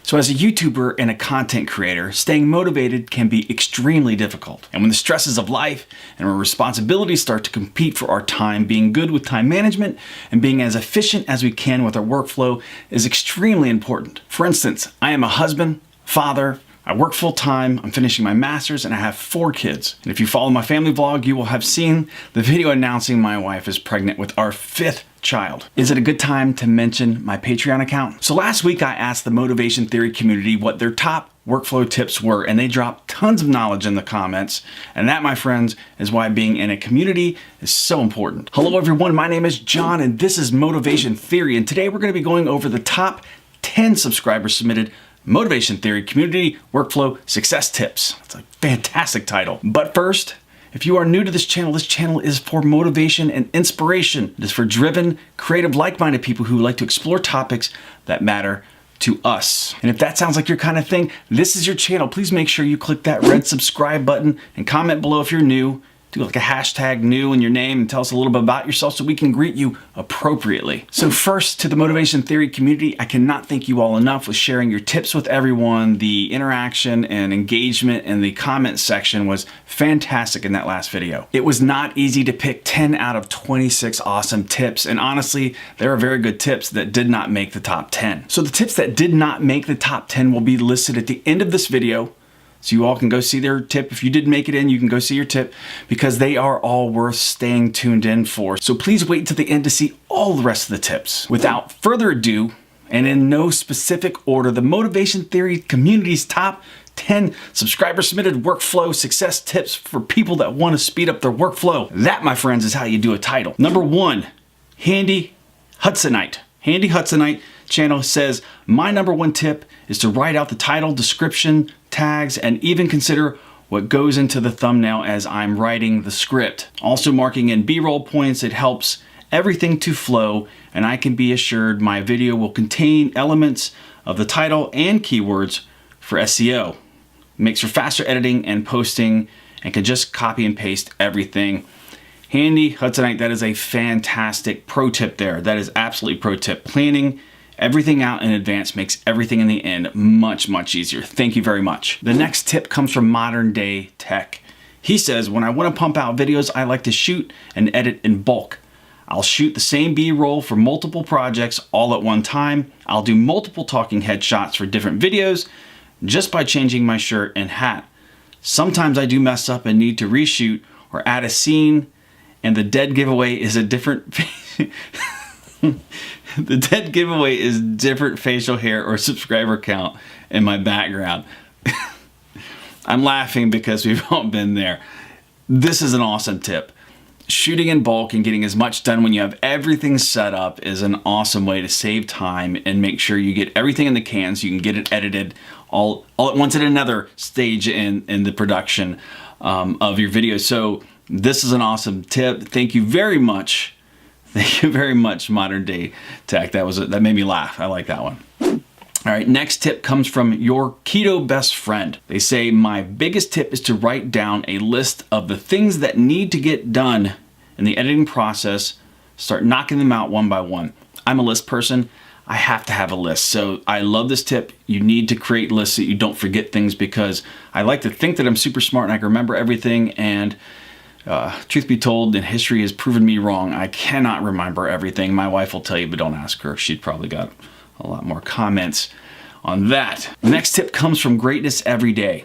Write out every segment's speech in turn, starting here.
So as a YouTuber and a content creator, staying motivated can be extremely difficult. And when the stresses of life and our responsibilities start to compete for our time, being good with time management and being as efficient as we can with our workflow is extremely important. For instance, I am a husband, father, I work full-time, I'm finishing my master's, and I have 4 kids. And if you follow my family vlog, you will have seen the video announcing my wife is pregnant with our 5th child. Is it a good time to mention my Patreon account? So last week I asked the Motivation Theory community what their top workflow tips were, and they dropped tons of knowledge in the comments. And that, my friends, is why being in a community is so important. Hello everyone, my name is John and this is Motivation Theory, and today we're going to be going over the top 10 subscriber submitted Motivation Theory Community Workflow Success Tips. That's a fantastic title. But first, if you are new to this channel is for motivation and inspiration. It is for driven, creative, like-minded people who like to explore topics that matter to us. And if that sounds like your kind of thing, this is your channel. Please make sure you click that red subscribe button and comment below if you're new. Do like a hashtag new in your name and tell us a little bit about yourself so we can greet you appropriately. So first, to the Motivation Theory community, I cannot thank you all enough with sharing your tips with everyone. The interaction and engagement in the comment section was fantastic in that last video. It was not easy to pick 10 out of 26 awesome tips, and honestly, there are very good tips that did not make the top 10. So the tips that did not make the top 10 will be listed at the end of this video, so you all can go see their tip. If you didn't make it in, you can go see your tip because they are all worth staying tuned in for. So please wait till the end to see all the rest of the tips. Without further ado, and in no specific order, the Motivation Theory community's top 10 subscriber submitted workflow success tips for people that want to speed up their workflow. That, my friends, is how you do a title. Number 1, Handy Hudsonite. Handy Hudsonite channel says, my number 1 tip is to write out the title, description, tags, and even consider what goes into the thumbnail as I'm writing the script. Also marking in B-roll points, it helps everything to flow, and I can be assured my video will contain elements of the title and keywords for SEO. It makes for faster editing and posting and can just copy and paste everything. Handy Hudsonite, that is a fantastic pro tip there. That is absolutely pro tip. Planning everything out in advance makes everything in the end much, much easier. Thank you very much. The next tip comes from Modern Day Tech. He says, when I want to pump out videos, I like to shoot and edit in bulk. I'll shoot the same B-roll for multiple projects all at one time. I'll do multiple talking headshots for different videos just by changing my shirt and hat. Sometimes I do mess up and need to reshoot or add a scene, and the dead giveaway is a different the dead giveaway is different facial hair or subscriber count in my background. I'm laughing because we've all been there. This is an awesome tip. Shooting in bulk and getting as much done when you have everything set up is an awesome way to save time and make sure you get everything in the can so you can get it edited all at once at another stage in the production of your video. So this is an awesome tip. Thank you very much. Thank you very much, Modern Day Tech. That made me laugh. I like that one. All right, next tip comes from your keto best friend. They say, my biggest tip is to write down a list of the things that need to get done in the editing process. Start knocking them out one by one. I'm a list person. I have to have a list. So I love this tip. You need to create lists so you don't forget things, because I like to think that I'm super smart and I can remember everything, and truth be told, and history has proven me wrong, I cannot remember everything. My wife will tell you, but don't ask her. She'd probably got a lot more comments on that. The next tip comes from Greatness Every Day.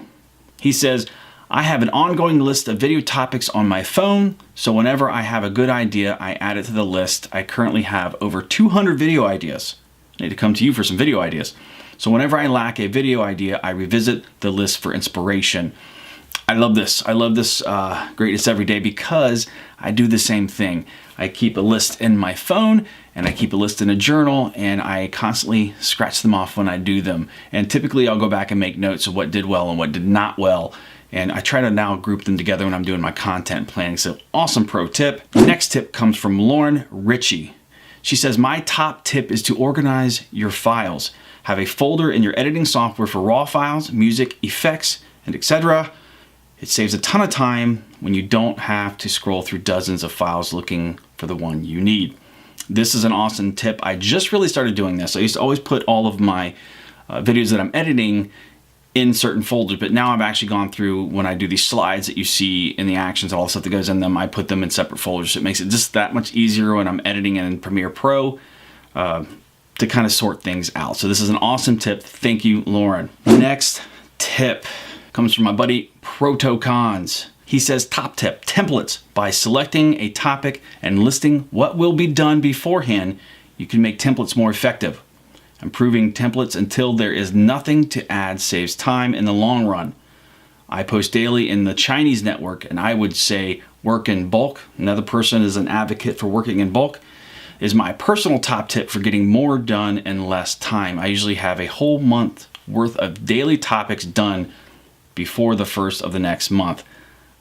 He says, I have an ongoing list of video topics on my phone, so whenever I have a good idea, I add it to the list. I currently have over 200 video ideas. I need to come to you for some video ideas. So whenever I lack a video idea, I revisit the list for inspiration. I love this. I love this Greatness Every Day because I do the same thing. I keep a list in my phone and I keep a list in a journal, and I constantly scratch them off when I do them. And typically I'll go back and make notes of what did well and what did not well. And I try to now group them together when I'm doing my content planning. So awesome pro tip. Next tip comes from Lauren Ritchie. She says, my top tip is to organize your files. Have a folder in your editing software for raw files, music, effects, and etc. It saves a ton of time when you don't have to scroll through dozens of files looking for the one you need. This is an awesome tip. I just really started doing this. I used to always put all of my videos that I'm editing in certain folders, but now I've actually gone through, when I do these slides that you see in the actions, all the stuff that goes in them, I put them in separate folders. So it makes it just that much easier when I'm editing in Premiere Pro to kind of sort things out. So this is an awesome tip. Thank you, Lauren. Next tip comes from my buddy Protocons. He says, top tip, templates. By selecting a topic and listing what will be done beforehand, you can make templates more effective. Improving templates until there is nothing to add saves time in the long run. I post daily in the Chinese network, and I would say work in bulk. Another person is an advocate for working in bulk. Is my personal top tip for getting more done in less time. I usually have a whole month worth of daily topics done before the first of the next month.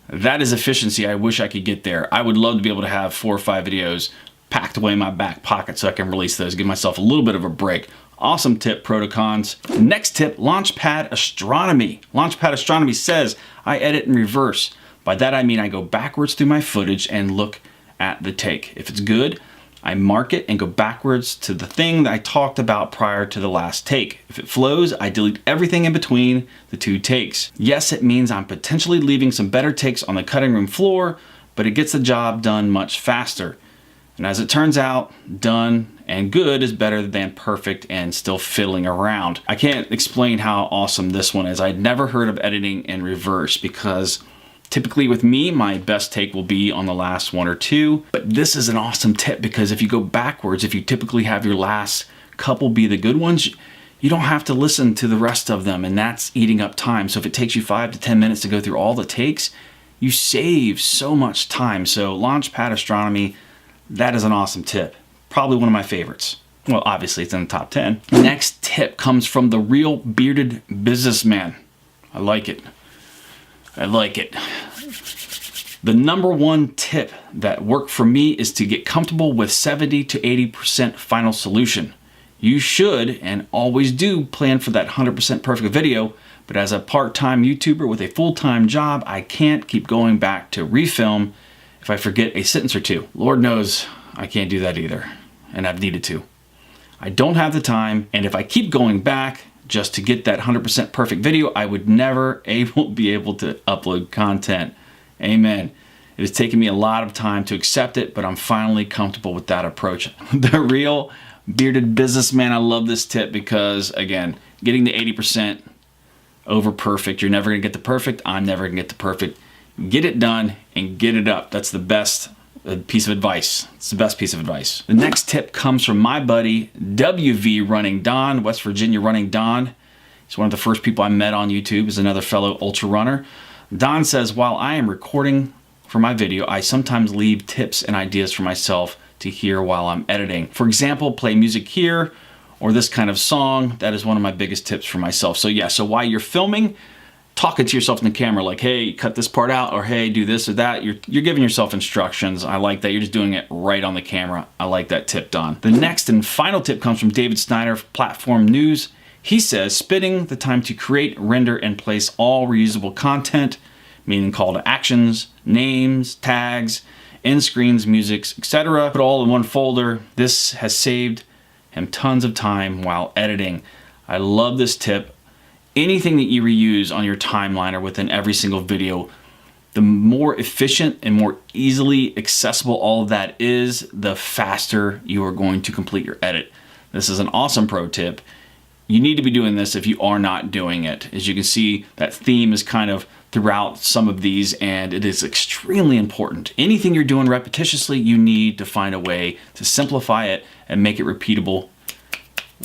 That is efficiency. I wish I could get there. I would love to be able to have 4 or 5 videos packed away in my back pocket so I can release those, give myself a little bit of a break. Awesome tip, Protocons. Next tip, Launchpad Astronomy. Launchpad Astronomy says, I edit in reverse. By that I mean I go backwards through my footage and look at the take. If it's good, I mark it and go backwards to the thing that I talked about prior to the last take. If it flows, I delete everything in between the 2 takes. Yes, it means I'm potentially leaving some better takes on the cutting room floor, but it gets the job done much faster. And as it turns out, done and good is better than perfect and still fiddling around. I can't explain how awesome this one is. I'd never heard of editing in reverse because typically with me, my best take will be on the last 1 or 2. But this is an awesome tip because if you go backwards, if you typically have your last couple be the good ones, you don't have to listen to the rest of them, and that's eating up time. So if it takes you 5 to 10 minutes to go through all the takes, you save so much time. So Launchpad Astronomy, that is an awesome tip. Probably one of my favorites. Well, obviously it's in the top 10. Next tip comes from the Real Bearded Businessman. I like it. I like it. The number 1 tip that worked for me is to get comfortable with 70 to 80% final solution. You should and always do plan for that 100% perfect video, but as a part-time YouTuber with a full-time job, I can't keep going back to refilm if I forget a sentence or 2. Lord knows I can't do that either, and I've needed to. I don't have the time, and if I keep going back just to get that 100% perfect video, I would never be able to upload content. Amen. It has taken me a lot of time to accept it, but I'm finally comfortable with that approach. The Real Bearded Businessman, I love this tip because, again, getting the 80% over perfect. You're never gonna get the perfect. I'm never gonna get the perfect. Get it done and get it up. That's the best piece of advice. It's the best piece of advice. The next tip comes from my buddy, WV Running Don, West Virginia Running Don. He's one of the first people I met on YouTube. He's another fellow ultra runner. Don says, while I am recording for my video, I sometimes leave tips and ideas for myself to hear while I'm editing. For example, play music here or this kind of song. That is one of my biggest tips for myself. So yeah, so while you're filming, talking to yourself in the camera like, hey, cut this part out, or hey, do this or that. You're giving yourself instructions. I like that. You're just doing it right on the camera. I like that tip, Don. The next and final tip comes from David Snyder of Platform News. He says, spending the time to create, render, and place all reusable content, meaning call to actions, names, tags, end screens, musics, etc. Put all in one folder. This has saved him tons of time while editing. I love this tip. Anything that you reuse on your timeline or within every single video, the more efficient and more easily accessible all of that is, the faster you are going to complete your edit. This is an awesome pro tip. You need to be doing this if you are not doing it. As you can see, that theme is kind of throughout some of these, and it is extremely important. Anything you're doing repetitiously, you need to find a way to simplify it and make it repeatable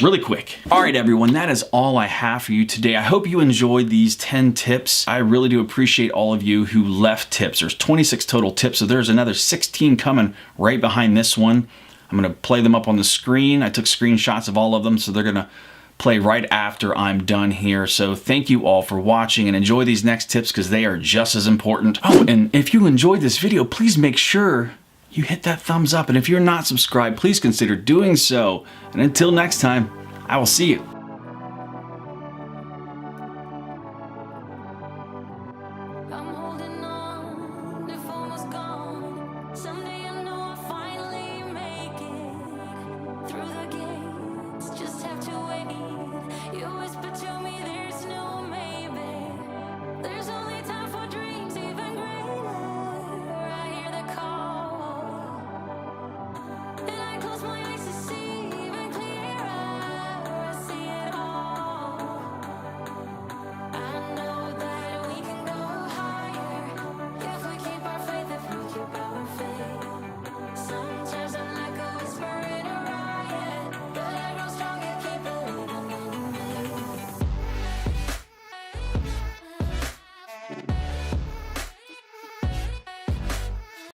really quick. All right, everyone, that is all I have for you today. I hope you enjoyed these 10 tips. I really do appreciate all of you who left tips. There's 26 total tips, so there's another 16 coming right behind this one. I'm gonna play them up on the screen. I took screenshots of all of them, so they're gonna play right after I'm done here. So thank you all for watching, and enjoy these next tips because they are just as important. Oh, and if you enjoyed this video, please make sure you hit that thumbs up. And if you're not subscribed, please consider doing so. And until next time, I will see you. Come on.